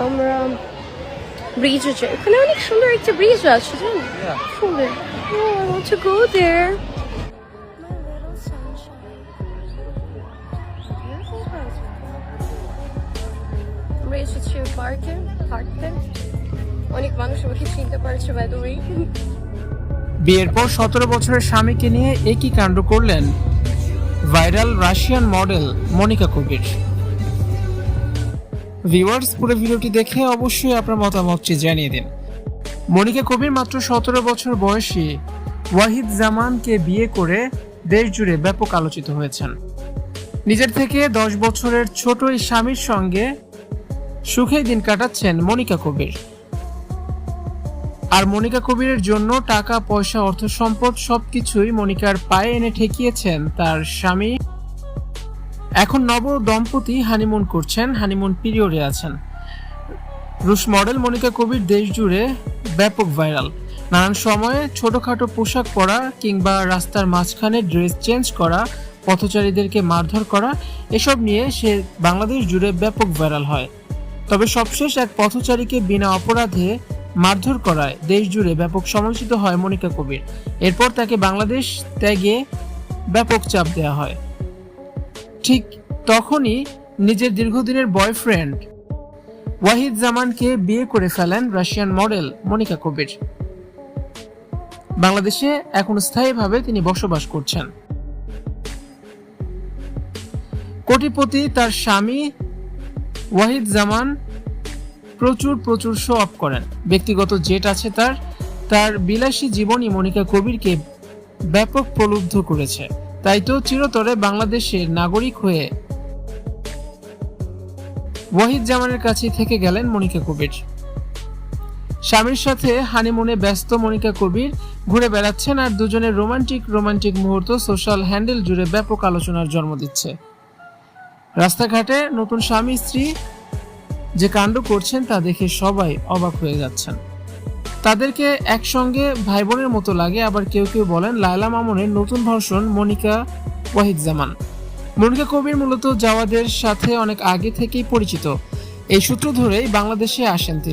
আমরা ব্রিজে যাই। ওখানে অনেক সুন্দর একটা ব্রিজ আছে, জানো? সুন্দর। Oh, I want to go there. আমরা এসেছি পার্কে, হাঁটতে। অনেক মানুষ আমাকে চিনতে পারছে, বাই দ্য ওয়ে। বিয়ের পর 17 বছরের স্বামীকে নিয়ে একই কাণ্ড করলেন ভাইরাল রাশিয়ান মডেল মনিকা কবির। ভিউয়ার্স, পুরো ভিডিওটি দেখে অবশ্যই আপনার মতামতটি জানিয়ে দিন। মনিকা কবির মাত্র 17 বছর বয়সী ওয়াহিদ জামানকে বিয়ে করে দেশ জুড়ে ব্যাপক আলোচিত হয়েছেন। নিজের থেকে 10 বছরের ছোট এই স্বামীর সঙ্গে সুখেই দিন কাটাচ্ছেন মনিকা কবির। আর মনিকা কবিরের জন্য টাকা পয়সা অর্থ সম্পদ সবকিছুই মনিকার পায়ে এনে ঠেকিয়েছেন তার স্বামী। এখন নব দম্পতি হানিমুন করছেন, হানিমুন পিরিয়ডে আছেন। রুশ মডেল মনিকা কবির দেশ জুড়ে ব্যাপক ভাইরাল। নানান সময়ে ছোটখাটো পোশাক পরা কিংবা রাস্তার মাঝখানে ড্রেস চেঞ্জ করা, পথচারীদেরকে মারধর করা, এসব নিয়ে সে বাংলাদেশ জুড়ে ব্যাপক ভাইরাল হয়। তবে সবশেষ এক পথচারীকে বিনা অপরাধে মারধর করায় দেশ জুড়ে ব্যাপক সমালোচিত হয় মনিকা কবির। এরপর তাকে বাংলাদেশ ত্যাগে ব্যাপক চাপ দেওয়া হয়। ঠিক তখনই নিজের দীর্ঘদিনের বয়ফ্রেন্ড ওয়াহিদ জামানকে বিয়ে করে ফেলেন রাশিয়ান মডেল মনিকা কবির। বাংলাদেশে এখন স্থায়ীভাবে তিনি বসবাস করছেন। কোটিপতি তার স্বামী ওয়াহিদ জামান প্রচুর শো অফ করেন। ব্যক্তিগত জেট আছে তার বিলাসী জীবনই মনিকা কবিরকে ব্যাপক প্রলুব্ধ করেছে। তাই তো চিরতরে বাংলাদেশের নাগরিক হয়ে ওয়াহিদ জামানের কাছে থেকে গেলেন মনিকা কবির। স্বামীর সাথে হানিমুনে ব্যস্ত মনিকা কবির ঘুরে বেড়াচ্ছেন, আর দুজনের রোমান্টিক মুহূর্ত সোশ্যাল হ্যান্ডেল জুড়ে ব্যাপক আলোচনার জন্ম দিচ্ছে। রাস্তাঘাটে নতুন স্বামী স্ত্রী যে কাণ্ড করছেন তা দেখে সবাই অবাক হয়ে যাচ্ছেন। তাদেরকে একসঙ্গে ভাই বোনের মতো লাগে, আবার কেউ বলেন লায়লা মামুনের নতুন ভার্সন মনিকা ওয়াহিদ জামান। মনিকা কবির মূলত জাওয়াদের সাথে অনেক আগে থেকেই পরিচিত। এই সূত্র ধরেই বাংলাদেশে আসেন তিনি।